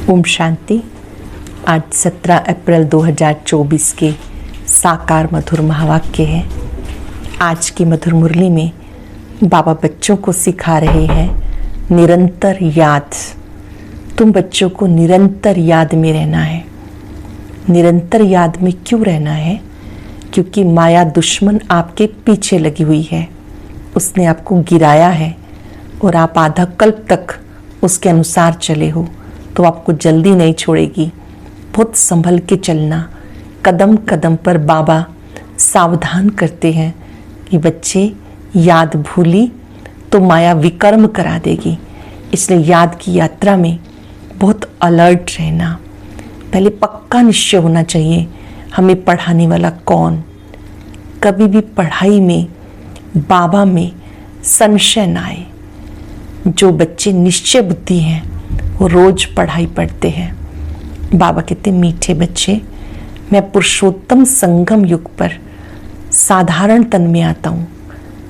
ओम शांति। आज 17 अप्रैल 2024 के साकार मधुर महावाक्य है। आज की मधुर मुरली में बाबा बच्चों को सिखा रहे हैं निरंतर याद। तुम बच्चों को निरंतर याद में रहना है। निरंतर याद में क्यों रहना है? क्योंकि माया दुश्मन आपके पीछे लगी हुई है। उसने आपको गिराया है और आप आधा कल्प तक उसके अनुसार चले हो तो आपको जल्दी नहीं छोड़ेगी। बहुत संभल के चलना। कदम कदम पर बाबा सावधान करते हैं कि बच्चे याद भूली तो माया विकर्म करा देगी। इसलिए याद की यात्रा में बहुत अलर्ट रहना। पहले पक्का निश्चय होना चाहिए हमें पढ़ाने वाला कौन। कभी भी पढ़ाई में बाबा में संशय ना आए। जो बच्चे निश्चय बुद्धि हैं वो रोज पढ़ाई पढ़ते हैं। बाबा कहते मीठे बच्चे, मैं पुरुषोत्तम संगम युग पर साधारण तन में आता हूँ,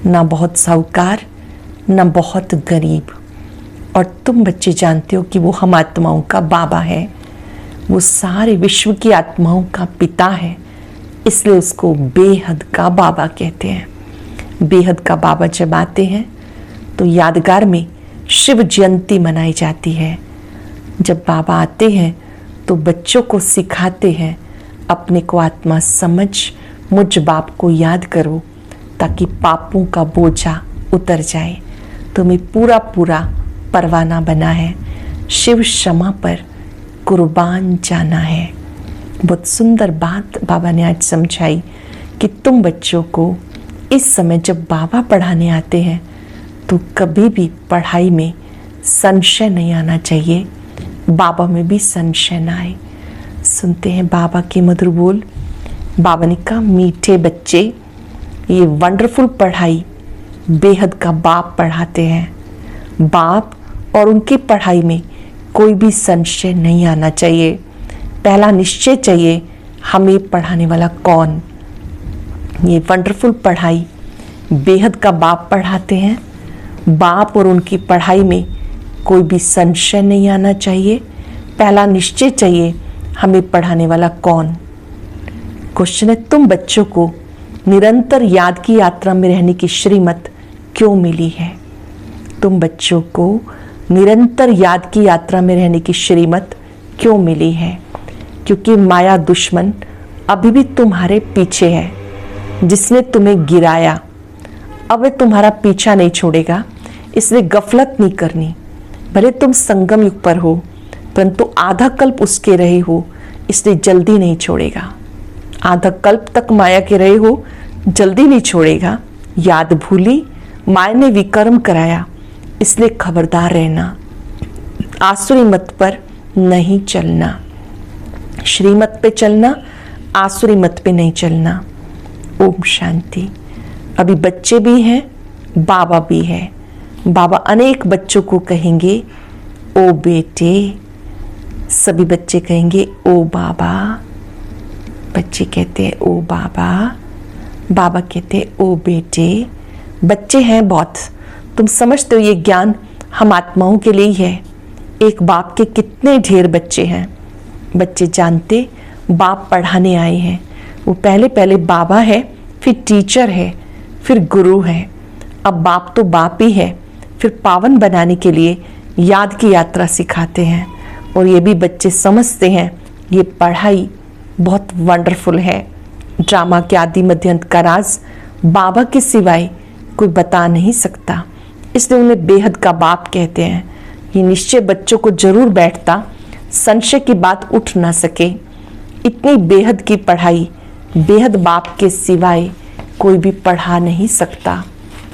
ना बहुत साहूकार ना बहुत गरीब। और तुम बच्चे जानते हो कि वो हम आत्माओं का बाबा है। वो सारे विश्व की आत्माओं का पिता है। इसलिए उसको बेहद का बाबा कहते हैं। बेहद का बाबा जब आते हैं तो यादगार में शिव जयंती मनाई जाती है। जब बाबा आते हैं तो बच्चों को सिखाते हैं अपने को आत्मा समझ मुझ बाप को याद करो ताकि पापों का बोझा उतर जाए। तुम्हें पूरा पूरा परवाना बना है। शिव क्षमा पर कुर्बान जाना है। बहुत सुंदर बात बाबा ने आज समझाई कि तुम बच्चों को इस समय जब बाबा पढ़ाने आते हैं तो कभी भी पढ़ाई में संशय नहीं आना चाहिए। बाबा में भी संशय ना आए। सुनते हैं बाबा के मधुर बोल। बाबा ने कहा मीठे बच्चे, ये वंडरफुल पढ़ाई बेहद का बाप पढ़ाते हैं। बाप और उनकी पढ़ाई में कोई भी संशय नहीं आना चाहिए। पहला निश्चय चाहिए हमें पढ़ाने वाला कौन। ये वंडरफुल पढ़ाई बेहद का बाप पढ़ाते हैं। बाप और उनकी पढ़ाई में कोई भी संशय नहीं आना चाहिए। पहला निश्चय चाहिए हमें पढ़ाने वाला कौन। क्वेश्चन है, तुम बच्चों को निरंतर याद की यात्रा में रहने की श्रीमत क्यों मिली है? तुम बच्चों को निरंतर याद की यात्रा में रहने की श्रीमत क्यों मिली है? क्योंकि माया दुश्मन अभी भी तुम्हारे पीछे है। जिसने तुम्हें गिराया अब वह तुम्हारा पीछा नहीं छोड़ेगा। इसलिए गफलत नहीं करनी। भले तुम संगम युग पर हो परंतु आधा कल्प उसके रहे हो, इसलिए जल्दी नहीं छोड़ेगा। आधा कल्प तक माया के रहे हो, जल्दी नहीं छोड़ेगा। याद भूली, माया ने विकर्म कराया, इसलिए खबरदार रहना। आसुरी मत पर नहीं चलना। श्रीमत पे चलना, आसुरी मत पे नहीं चलना। ओम शांति। अभी बच्चे भी हैं, बाबा भी है। बाबा अनेक बच्चों को कहेंगे ओ बेटे। सभी बच्चे कहेंगे ओ बाबा। बच्चे कहते हैं ओ बाबा, बाबा कहते हैं ओ बेटे। बच्चे हैं बहुत। तुम समझते हो ये ज्ञान हम आत्माओं के लिए ही है। एक बाप के कितने ढेर बच्चे हैं। बच्चे जानते बाप पढ़ाने आए हैं। वो पहले पहले बाबा है, फिर टीचर है, फिर गुरु है। अब बाप तो बाप ही है, फिर पावन बनाने के लिए याद की यात्रा सिखाते हैं। और ये भी बच्चे समझते हैं ये पढ़ाई बहुत वंडरफुल है। ड्रामा के आदि मध्य अंत का राज बाबा के सिवाय कोई बता नहीं सकता। इसलिए उन्हें बेहद का बाप कहते हैं। ये निश्चय बच्चों को जरूर बैठता, संशय की बात उठ ना सके। इतनी बेहद की पढ़ाई बेहद बाप के सिवाय कोई भी पढ़ा नहीं सकता।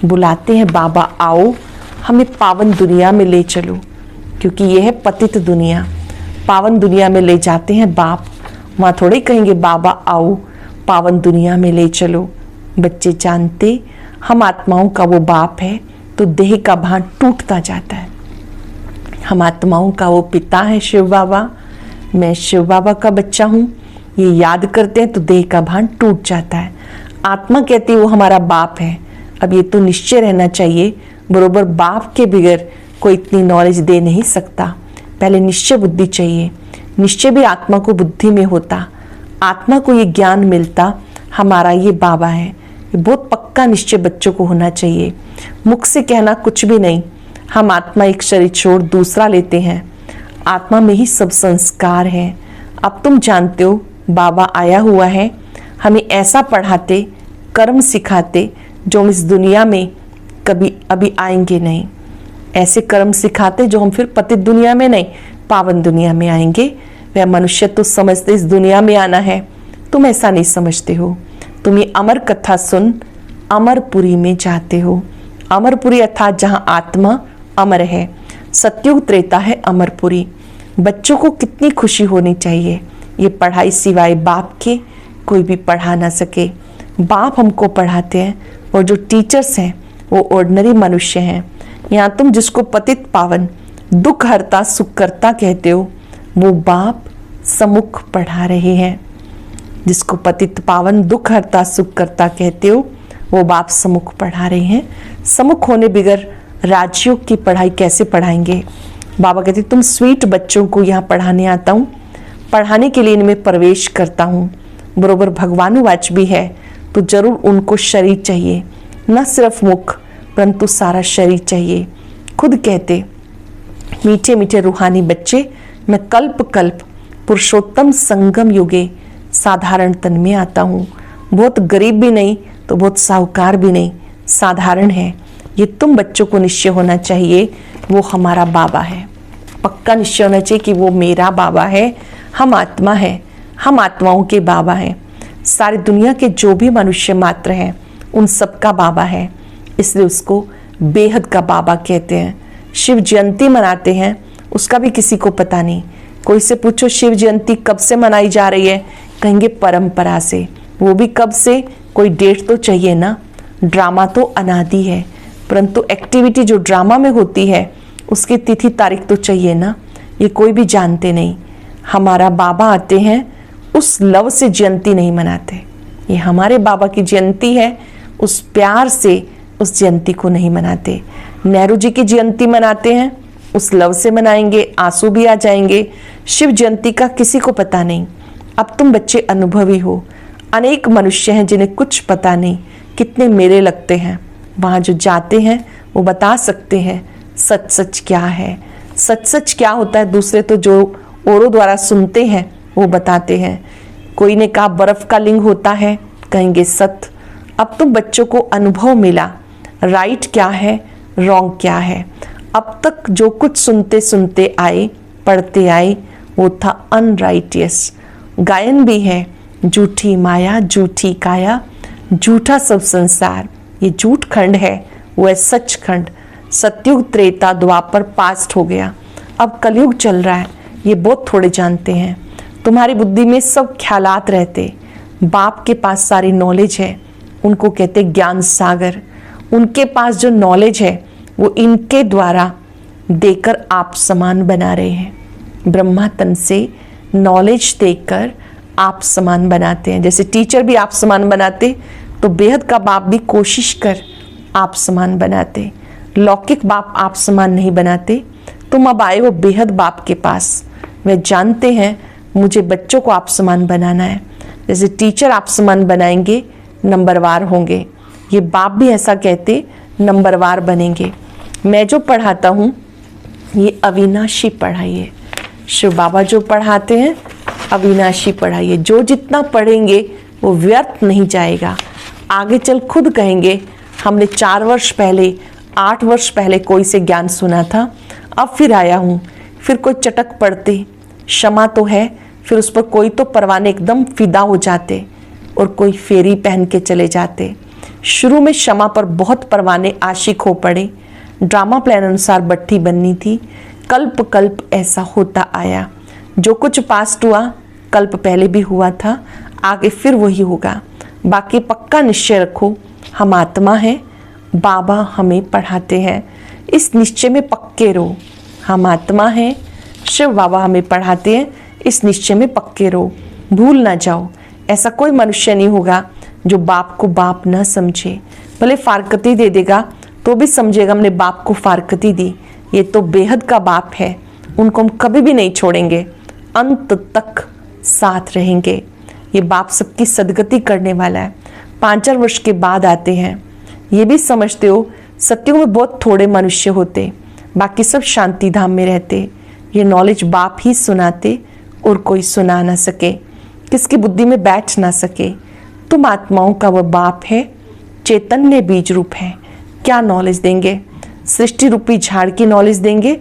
बुलाते हैं बाबा आओ, हमें पावन दुनिया में ले चलो। क्योंकि यह है पतित दुनिया। पावन दुनिया में ले जाते हैं बाप। वहाँ थोड़े कहेंगे बाबा आओ पावन दुनिया में ले चलो। बच्चे जानते हम आत्माओं का वो बाप है तो देह का भान टूटता जाता है। हम आत्माओं का वो पिता है शिव बाबा। मैं शिव बाबा का बच्चा हूँ। ये याद करते हैं तो देह का भान टूट जाता है। आत्मा कहती है वो हमारा बाप है। अब ये तो निश्चय रहना चाहिए बरोबर बाप के बगैर कोई इतनी नॉलेज दे नहीं सकता। पहले निश्चय बुद्धि चाहिए। निश्चय भी आत्मा को बुद्धि में होता, आत्मा को ये ज्ञान मिलता हमारा ये बाबा है। ये बहुत पक्का निश्चय बच्चों को होना चाहिए। मुख से कहना कुछ भी नहीं, हम आत्मा एक शरीर छोड़ दूसरा लेते हैं, आत्मा में ही सब संस्कार हैं। अब तुम जानते हो बाबा आया हुआ है, हमें ऐसा पढ़ाते, कर्म सिखाते जो हम इस दुनिया में कभी अभी आएंगे नहीं। ऐसे कर्म सिखाते जो हम फिर पतित दुनिया में नहीं, पावन दुनिया में आएंगे। वह मनुष्य तो समझते इस दुनिया में आना है, तुम ऐसा नहीं समझते हो। तुम ये अमर कथा सुन अमरपुरी में जाते हो। अमरपुरी अर्थात जहाँ आत्मा अमर है, सत्युग त्रेता है अमरपुरी। बच्चों को कितनी खुशी होनी चाहिए। ये पढ़ाई सिवाय बाप के कोई भी पढ़ा ना सके। बाप हमको पढ़ाते हैं और जो टीचर्स हैं वो ऑर्डिनरी मनुष्य हैं। यहाँ तुम जिसको पतित पावन दुख हरता सुख करता कहते हो, वो बाप सम्मुख पढ़ा रहे हैं। जिसको पतित पावन दुख हरता सुख करता कहते हो, वो बाप सम्मुख पढ़ा रहे हैं। सम्मुख होने बिगर राजयोग की पढ़ाई कैसे पढ़ाएंगे। बाबा कहते तुम स्वीट बच्चों को यहाँ पढ़ाने आता हूँ, पढ़ाने के लिए इनमें प्रवेश करता हूँ। बरोबर भगवानुवाच भी है, तो जरूर उनको शरीर चाहिए, न सिर्फ मुख परंतु सारा शरीर चाहिए। खुद कहते मीठे मीठे रूहानी बच्चे, मैं कल्प कल्प पुरुषोत्तम संगम युगे साधारण तन में आता हूँ। बहुत गरीब भी नहीं तो बहुत साहूकार भी नहीं, साधारण है। ये तुम बच्चों को निश्चय होना चाहिए, वो हमारा बाबा है। पक्का निश्चय होना चाहिए कि वो मेरा बाबा है। हम आत्मा है, हम आत्माओं के बाबा हैं। सारी दुनिया के जो भी मनुष्य मात्र हैं उन सबका बाबा है, इसलिए उसको बेहद का बाबा कहते हैं। शिव जयंती मनाते हैं, उसका भी किसी को पता नहीं। कोई से पूछो शिव जयंती कब से मनाई जा रही है, कहेंगे परंपरा से। वो भी कब से, कोई डेट तो चाहिए ना। ड्रामा तो अनादि है, परंतु एक्टिविटी जो ड्रामा में होती है उसकी तिथि तारीख तो चाहिए ना। ये कोई भी जानते नहीं। हमारा बाबा आते हैं, उस लव से जयंती नहीं मनाते। ये हमारे बाबा की जयंती है, उस प्यार से उस जयंती को नहीं मनाते। नेहरू जी की जयंती मनाते हैं, उस लव से मनाएंगे, आंसू भी आ जाएंगे। शिव जयंती का किसी को पता नहीं। अब तुम बच्चे अनुभवी हो। अनेक मनुष्य हैं जिन्हें कुछ पता नहीं, कितने मेले लगते हैं। वहाँ जो जाते हैं वो बता सकते हैं सच सच क्या है, सच सच क्या होता है। दूसरे तो जो औरों द्वारा सुनते हैं वो बताते हैं। कोई ने कहा बर्फ का लिंग होता है, कहेंगे सत्य। अब तो बच्चों को अनुभव मिला, राइट क्या है, रॉन्ग क्या है। अब तक जो कुछ सुनते सुनते आए, पढ़ते आए, वो था अनराइटियस। गायन भी है, झूठी माया झूठी काया, झूठा सब संसार। ये झूठ खंड है, वो है सच खंड। सतयुग त्रेता द्वापर पास्ट हो गया, अब कलयुग चल रहा है। ये बहुत थोड़े जानते हैं। तुम्हारी बुद्धि में सब ख्यालात रहते। बाप के पास सारी नॉलेज है, उनको कहते ज्ञान सागर। उनके पास जो नॉलेज है वो इनके द्वारा देकर आप समान बना रहे हैं। ब्रह्मा तन से नॉलेज देकर आप समान बनाते हैं। जैसे टीचर भी आप समान बनाते, तो बेहद का बाप भी कोशिश कर आप समान बनाते। लौकिक बाप आप समान नहीं बनाते। तुम अब आए हो बेहद बाप के पास, वे जानते हैं मुझे बच्चों को आप समान बनाना है। जैसे टीचर आप समान बनाएंगे, नंबरवार होंगे। ये बाप भी ऐसा कहते, नंबरवार बनेंगे। मैं जो पढ़ाता हूँ ये अविनाशी पढ़ाई है। शिव बाबा जो पढ़ाते हैं अविनाशी पढ़ाई है। जो जितना पढ़ेंगे वो व्यर्थ नहीं जाएगा। आगे चल खुद कहेंगे हमने 4 वर्ष पहले, 8 वर्ष पहले कोई से ज्ञान सुना था, अब फिर आया हूँ। फिर कोई चटक पड़ते, क्षमा तो है, फिर उस पर कोई तो परवाने एकदम फिदा हो जाते और कोई फेरी पहन के चले जाते। शुरू में क्षमा पर बहुत परवाने आशिक हो पड़े। ड्रामा प्लान अनुसार बट्टी बननी थी। कल्प कल्प ऐसा होता आया। जो कुछ पास्ट हुआ कल्प पहले भी हुआ था, आगे फिर वही होगा। बाकी पक्का निश्चय रखो, हम आत्मा हैं, बाबा हमें पढ़ाते हैं। इस निश्चय में पक्के रहो। हम आत्मा हैं, शिव बाबा हमें पढ़ाते हैं, इस निश्चय में पक्के रहो, भूल ना जाओ। ऐसा कोई मनुष्य नहीं होगा जो बाप को बाप न समझे। भले फारकती दे देगा तो भी समझेगा हमने बाप को फारकती दी। ये तो बेहद का बाप है, उनको हम कभी भी नहीं छोड़ेंगे, अंत तक साथ रहेंगे। ये बाप सबकी सदगति करने वाला है। 5 वर्ष के बाद आते हैं। ये भी समझते हो सत्युग में बहुत थोड़े मनुष्य होते, बाकी सब शांति धाम में रहते। ये नॉलेज बाप ही सुनाते और कोई सुना ना सके, किसकी बुद्धि में बैठ ना सके। तुम आत्माओं का वह बाप है, चैतन्य बीज रूप है। क्या नॉलेज देंगे? सृष्टि रूपी झाड़ की नॉलेज देंगे,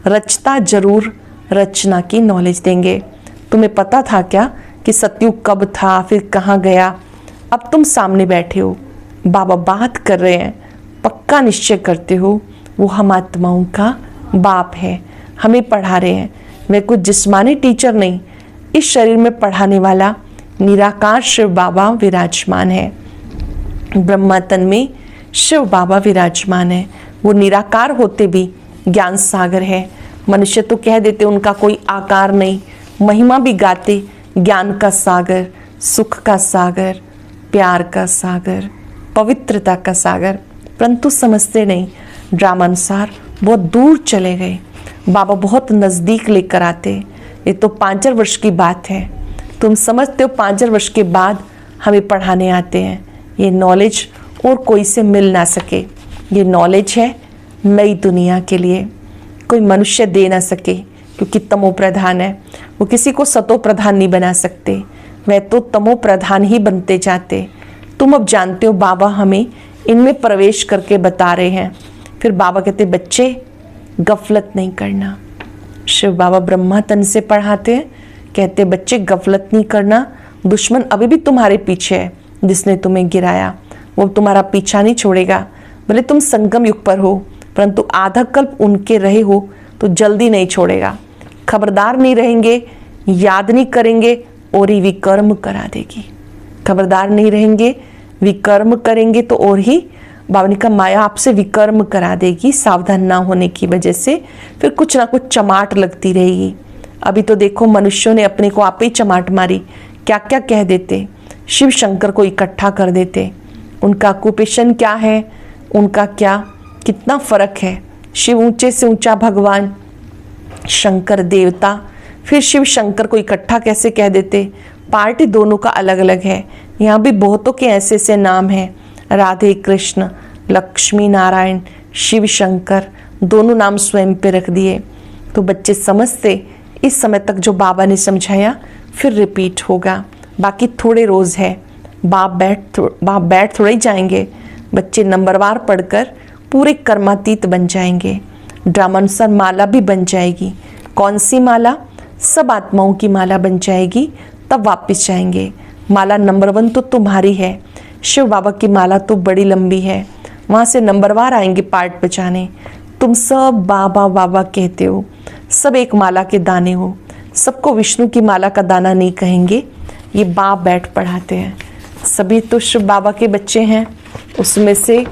रचता जरूर रचना की नॉलेज देंगे। तुम्हें पता था क्या कि सतयुग कब था, फिर कहाँ गया? अब तुम सामने बैठे हो, बाबा बात कर रहे हैं, पक्का निश्चय करते हो वो हम आत्माओं का बाप है, हमें पढ़ा रहे हैं। वे कुछ जिस्मानी टीचर नहीं, इस शरीर में पढ़ाने वाला निराकार शिव बाबा विराजमान है। ब्रह्मा तन में शिव बाबा विराजमान है। वो निराकार होते भी ज्ञान सागर है। मनुष्य तो कह देते उनका कोई आकार नहीं, महिमा भी गाते ज्ञान का सागर, सुख का सागर, प्यार का सागर, पवित्रता का सागर, परंतु समझते नहीं। ड्रामानुसार बहुत दूर चले गए, बाबा बहुत नज़दीक लेकर आते। ये तो 5 वर्ष की बात है। तुम समझते हो 5 वर्ष के बाद हमें पढ़ाने आते हैं। ये नॉलेज और कोई से मिल ना सके। ये नॉलेज है नई दुनिया के लिए, कोई मनुष्य दे ना सके, क्योंकि तमो प्रधान है। वो किसी को सतो प्रधान नहीं बना सकते, वह तो तमो प्रधान ही बनते जाते। तुम अब जानते हो बाबा हमें इनमें प्रवेश करके बता रहे हैं। फिर बाबा कहते बच्चे गफलत नहीं करना। शिव बाबा ब्रह्मा तन से पढ़ाते हैं, कहते बच्चे गफलत नहीं करना। दुश्मन अभी भी तुम्हारे पीछे है, जिसने तुम्हें गिराया वो तुम्हारा पीछा नहीं छोड़ेगा। भले तुम संगम युग पर हो, परंतु आधा कल्प उनके रहे हो तो जल्दी नहीं छोड़ेगा। खबरदार नहीं रहेंगे, याद नहीं करेंगे और ही विकर्म करा देगी। खबरदार नहीं रहेंगे, विकर्म करेंगे तो और ही बाबा ने कहा माया आपसे विकर्म करा देगी। सावधान ना होने की वजह से फिर कुछ ना कुछ चमाट लगती रहेगी। अभी तो देखो मनुष्यों ने अपने को आप ही चमाट मारी, क्या क्या कह देते, शिव शंकर को इकट्ठा कर देते। उनका ऑक्यूपेशन क्या है, उनका क्या कितना फर्क है। शिव ऊंचे से ऊंचा भगवान, शंकर देवता, फिर शिव शंकर को इकट्ठा कैसे कह देते। पार्टी दोनों का अलग अलग है। यहाँ भी बहुतों के ऐसे ऐसे नाम हैं, राधे कृष्ण, लक्ष्मी नारायण, शिव शंकर, दोनों नाम स्वयं पे रख दिए। तो बच्चे समझते, इस समय तक जो बाबा ने समझाया फिर रिपीट होगा। बाकी थोड़े रोज है, बाप बैठ थोड़े ही जाएंगे। बच्चे नंबरवार पढ़कर पूरे कर्मातीत बन जाएंगे। ड्रामानुसार माला भी बन जाएगी। कौन सी माला? सब आत्माओं की माला बन जाएगी, तब वापस जाएंगे। माला नंबर 1 तो तुम्हारी है, शिव बाबा की माला तो बड़ी लंबी है, वहाँ से नंबरवार आएंगे पार्ट बचाने। तुम सब बाबा बाबा कहते हो, सब एक माला के दाने हो। सबको विष्णु की माला का दाना नहीं कहेंगे, ये बाप बैठ पढ़ाते हैं। सभी तो शिव बाबा के बच्चे हैं, उसमें से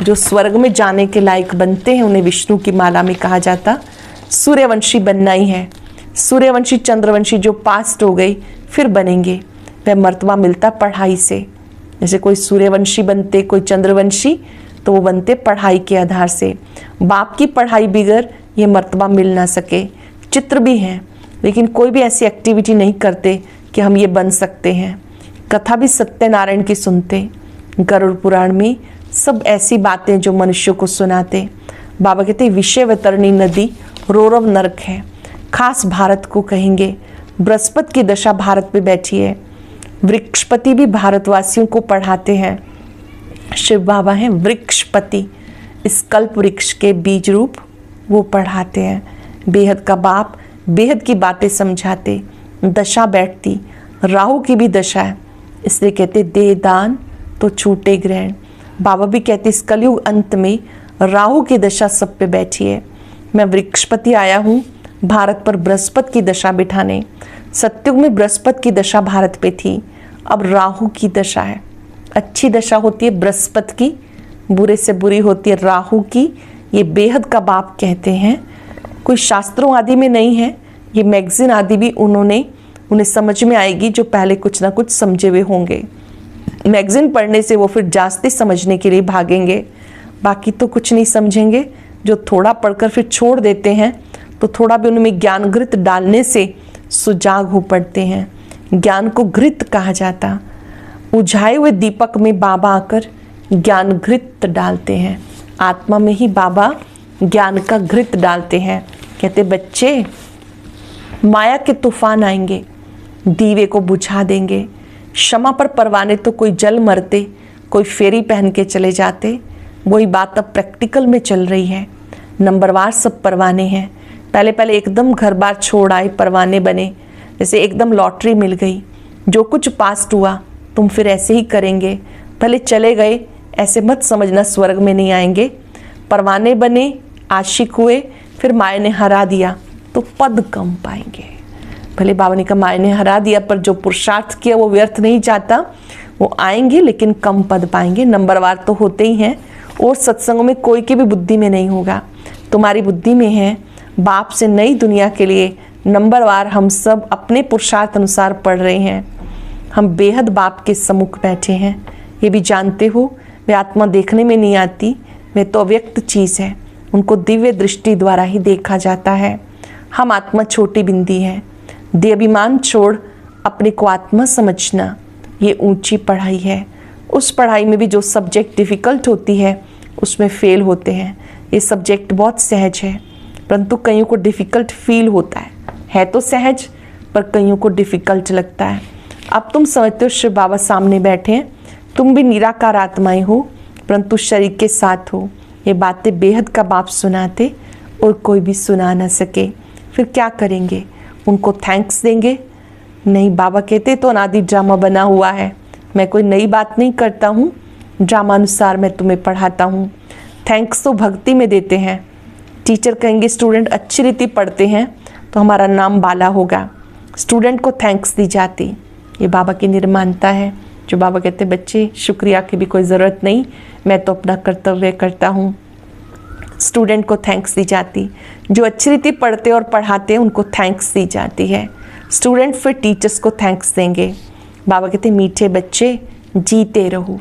जो स्वर्ग में जाने के लायक बनते हैं उन्हें विष्णु की माला में कहा जाता। सूर्यवंशी बनना ही है। सूर्यवंशी चंद्रवंशी जो पास्ट हो गई फिर बनेंगे, वह मर्तबा मिलता पढ़ाई से। जैसे कोई सूर्यवंशी बनते, कोई चंद्रवंशी, तो वो बनते पढ़ाई के आधार से। बाप की पढ़ाई बिगर ये मर्तबा मिल ना सके। चित्र भी हैं, लेकिन कोई भी ऐसी एक्टिविटी नहीं करते कि हम ये बन सकते हैं। कथा भी सत्यनारायण की सुनते, गरुड़ पुराण में सब ऐसी बातें जो मनुष्यों को सुनाते। बाबा कहते विषय वतरणी नदी रोरव नरक है। खास भारत को कहेंगे। बृहस्पति की दशा भारत पे बैठी है। वृक्षपति भी भारतवासियों को पढ़ाते हैं। शिव बाबा हैं वृक्षपति, इस कल्प वृक्ष के बीज रूप वो पढ़ाते हैं। बेहद का बाप बेहद की बातें समझाते। दशा बैठती, राहु की भी दशा है, इसलिए कहते दे दान तो छूटे ग्रहण। बाबा भी कहते इस कलयुग अंत में राहु की दशा सब पे बैठी है। मैं वृक्षपति आया हूँ भारत पर बृहस्पति की दशा बिठाने। सत्युग में बृहस्पति की दशा भारत पे थी, अब राहु की दशा है। अच्छी दशा होती है बृहस्पति की, बुरे से बुरी होती है राहु की। ये बेहद का बाप कहते हैं। कोई शास्त्रों आदि में नहीं है, ये मैगजीन आदि भी उन्हें समझ में आएगी जो पहले कुछ ना कुछ समझे हुए होंगे। मैगजीन पढ़ने से वो फिर जास्ती समझने के लिए भागेंगे, बाकी तो कुछ नहीं समझेंगे। जो थोड़ा पढ़कर फिर छोड़ देते हैं तो थोड़ा भी उनमें ज्ञान घृत डालने से सुजाग हो पड़ते हैं। ज्ञान को घृत कहा जाता। बुझाए हुए दीपक में बाबा आकर ज्ञान घृत डालते हैं। आत्मा में ही बाबा ज्ञान का घृत डालते हैं। कहते बच्चे, माया के तूफान आएंगे, दीवे को बुझा देंगे। क्षमा पर परवाने तो कोई जल मरते, कोई फेरी पहन के चले जाते। वही बात अब प्रैक्टिकल में चल रही है। नंबरवार सब परवाने हैं। पहले पहले एकदम घर बार छोड़ आए, परवाने बने, जैसे एकदम लॉटरी मिल गई। जो कुछ पास्ट हुआ तुम फिर ऐसे ही करेंगे। पहले चले गए, ऐसे मत समझना स्वर्ग में नहीं आएंगे। परवाने बने, आशिक हुए, फिर माया ने हरा दिया तो पद कम पाएंगे। भले बाबा ने कहा माया ने हरा दिया, पर जो पुरुषार्थ किया वो व्यर्थ नहीं जाता। वो आएंगे लेकिन कम पद पाएंगे। नंबरवार तो होते ही हैं, और सत्संगों में कोई की भी बुद्धि में नहीं होगा, तुम्हारी बुद्धि में है। बाप से नई दुनिया के लिए नंबरवार हम सब अपने पुरुषार्थ अनुसार पढ़ रहे हैं। हम बेहद बाप के सम्मुख बैठे हैं। ये भी जानते हो, वे आत्मा देखने में नहीं आती, वे तो अव्यक्त चीज़ है। उनको दिव्य दृष्टि द्वारा ही देखा जाता है। हम आत्मा छोटी बिंदी है। देहाभिमान छोड़ अपने को आत्मा समझना, ये ऊंची पढ़ाई है। उस पढ़ाई में भी जो सब्जेक्ट डिफ़िकल्ट होती है उसमें फेल होते हैं। ये सब्जेक्ट बहुत सहज है, परंतु कईयों को डिफ़िकल्ट फील होता है तो सहज, पर कईयों को डिफ़िकल्ट लगता है। अब तुम समझते हो शिव बाबा सामने बैठे हैं, तुम भी निराकार आत्माएं हो, परंतु शरीर के साथ हो। ये बातें बेहद का बाप सुनाते और कोई भी सुना ना सके, फिर क्या करेंगे? उनको थैंक्स देंगे? नहीं, बाबा कहते तो अनादि ड्रामा बना हुआ है। मैं कोई नई बात नहीं करता हूँ, ड्रामा अनुसार मैं तुम्हें पढ़ाता हूँ। थैंक्स तो भक्ति में देते हैं। टीचर कहेंगे स्टूडेंट अच्छी रीति पढ़ते हैं तो हमारा नाम बाला होगा, स्टूडेंट को थैंक्स दी जाती। ये बाबा की निर्माणता है, जो बाबा कहते बच्चे शुक्रिया की भी कोई ज़रूरत नहीं, मैं तो अपना कर्तव्य करता हूँ। स्टूडेंट को थैंक्स दी जाती। जो अच्छी रीति पढ़ते और पढ़ाते हैं उनको थैंक्स दी जाती है। स्टूडेंट फिर टीचर्स को थैंक्स देंगे। बाबा कहते मीठे बच्चे जीते रहो।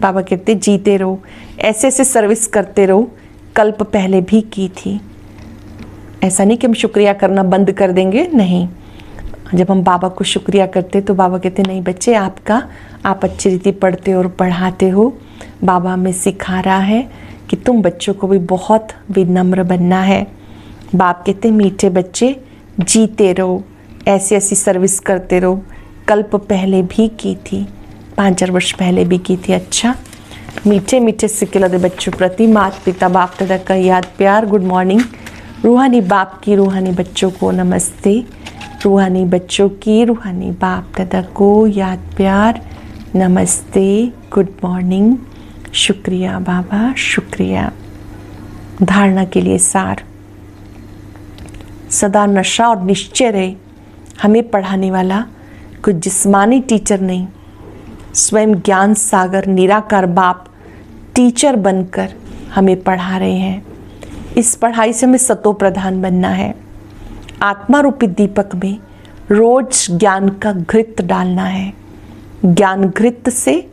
बाबा कहते जीते रहो, ऐसे ऐसे सर्विस करते रहो, कल्प पहले भी की थी। ऐसा नहीं कि हम शुक्रिया करना बंद कर देंगे, नहीं। जब हम बाबा को शुक्रिया करते तो बाबा कहते नहीं बच्चे, आप अच्छी रीति पढ़ते और पढ़ाते हो। बाबा हमें सिखा रहा है कि तुम बच्चों को भी बहुत विनम्र बनना है। बाप कहते मीठे बच्चे जीते रहो, ऐसी ऐसी सर्विस करते रहो, कल्प पहले भी की थी, 5,000 वर्ष पहले भी की थी। अच्छा, मीठे मीठे सिक्के बच्चों प्रति माता पिता बाप दादा का याद प्यार, गुड मॉर्निंग। रूहानी बाप की रूहानी बच्चों को नमस्ते। रूहानी बच्चों की रूहानी बाप दादा को याद प्यार, नमस्ते, गुड मॉर्निंग। शुक्रिया बाबा, शुक्रिया। धारणा के लिए सार, सदा नशा और निश्चय रहे। हमें पढ़ाने वाला कोई जिस्मानी टीचर नहीं, स्वयं ज्ञान सागर निराकार बाप टीचर बनकर हमें पढ़ा रहे हैं। इस पढ़ाई से हमें सतो प्रधान बनना है। आत्मा रूपी दीपक में रोज ज्ञान का घृत डालना है। ज्ञान घृत से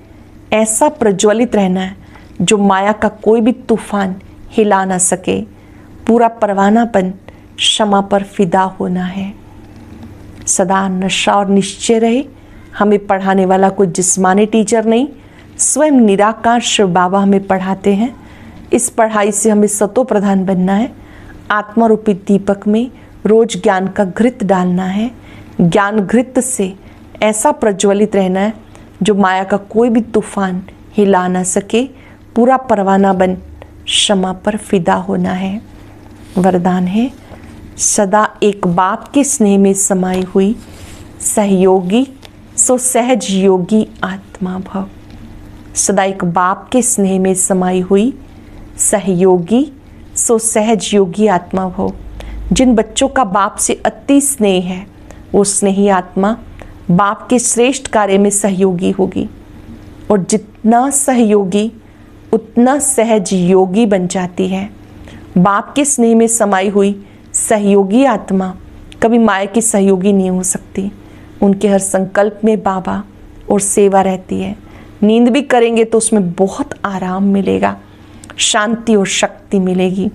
ऐसा प्रज्वलित रहना है जो माया का कोई भी तूफान हिला ना सके। पूरा परवानापन क्षमा पर फिदा होना है। सदा नशा और निश्चय रहे। हमें पढ़ाने वाला कोई जिस्मानी टीचर नहीं, स्वयं निराकार शिव बाबा हमें पढ़ाते हैं। इस पढ़ाई से हमें सतो प्रधान बनना है। आत्मा रूपी दीपक में रोज ज्ञान का घृत डालना है। ज्ञान घृत से ऐसा प्रज्वलित रहना है जो माया का कोई भी तूफान हिला ना सके। पूरा परवाना बन क्षमा पर फिदा होना है। वरदान है, सदा एक बाप के स्नेह में समाई हुई सहयोगी सो सहज योगी आत्मा भव। सदा एक बाप के स्नेह में समाई हुई सहयोगी सो सहज योगी आत्मा भव। जिन बच्चों का बाप से अति स्नेह है, वो स्नेही आत्मा बाप के श्रेष्ठ कार्य में सहयोगी होगी। और जितना सहयोगी उतना सहज योगी बन जाती है। बाप के स्नेह में समाई हुई सहयोगी आत्मा कभी माया की सहयोगी नहीं हो सकती। उनके हर संकल्प में बाबा और सेवा रहती है। नींद भी करेंगे तो उसमें बहुत आराम मिलेगा, शांति और शक्ति मिलेगी।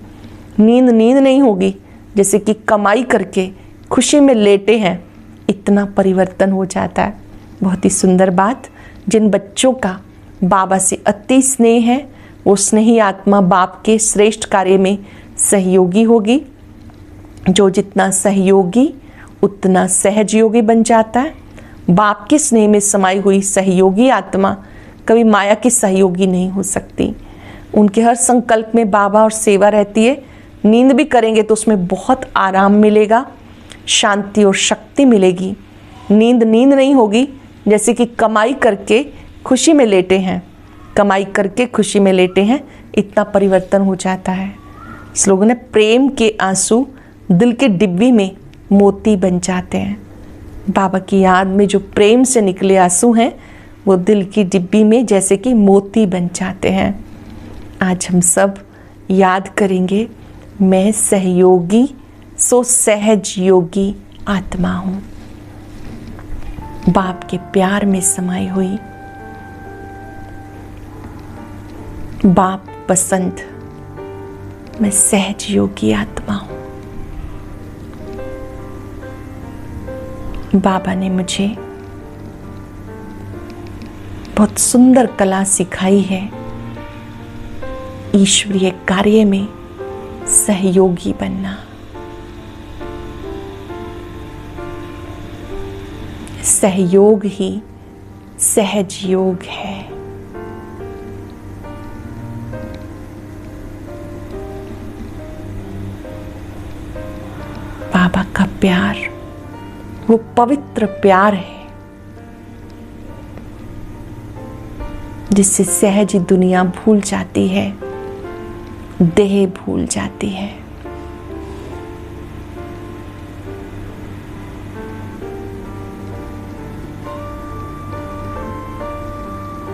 नींद नहीं होगी जैसे कि कमाई करके खुशी में लेटे हैं, इतना परिवर्तन हो जाता है। बहुत ही सुंदर बात। जिन बच्चों का बाबा से अति स्नेह है, वो स्नेही आत्मा बाप के श्रेष्ठ कार्य में सहयोगी होगी। जो जितना सहयोगी उतना सहज योगी बन जाता है। बाप के स्नेह में समाई हुई सहयोगी आत्मा कभी माया की सहयोगी नहीं हो सकती। उनके हर संकल्प में बाबा और सेवा रहती है। नींद भी करेंगे तो उसमें बहुत आराम मिलेगा, शांति और शक्ति मिलेगी। नींद नहीं होगी जैसे कि कमाई करके खुशी में लेटे हैं, कमाई करके खुशी में लेटे हैं, इतना परिवर्तन हो जाता है। स्लोगन है, प्रेम के आंसू दिल के डिब्बी में मोती बन जाते हैं। बाबा की याद में जो प्रेम से निकले आंसू हैं, वो दिल की डिब्बी में जैसे कि मोती बन जाते हैं। आज हम सब याद करेंगे, मैं सहयोगी सो सहज योगी आत्मा हूँ। बाप के प्यार में समाई हुई, बाप पसंद, मैं सहज योगी आत्मा हूँ। बाबा ने मुझे बहुत सुंदर कला सिखाई है, ईश्वरीय कार्य में सहयोगी बनना। सहयोग ही सहज योग है। बाबा का प्यार वो पवित्र प्यार है जिससे सहज दुनिया भूल जाती है, देह भूल जाती है।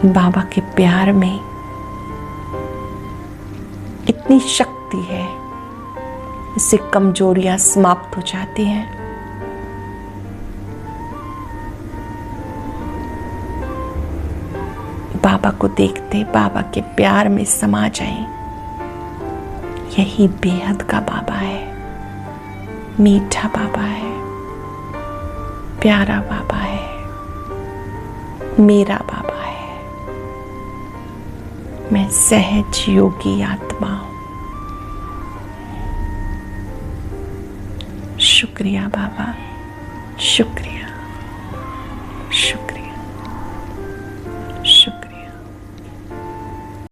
बाबा के प्यार में इतनी शक्ति है, इससे कमजोरियां समाप्त हो जाती हैं। बाबा को देखते बाबा के प्यार में समा जाएं। यही बेहद का बाबा है, मीठा बाबा है, प्यारा बाबा है, मेरा बाबा है। मैं सहज योगी आत्मा हूं। शुक्रिया बाबा, शुक्रिया।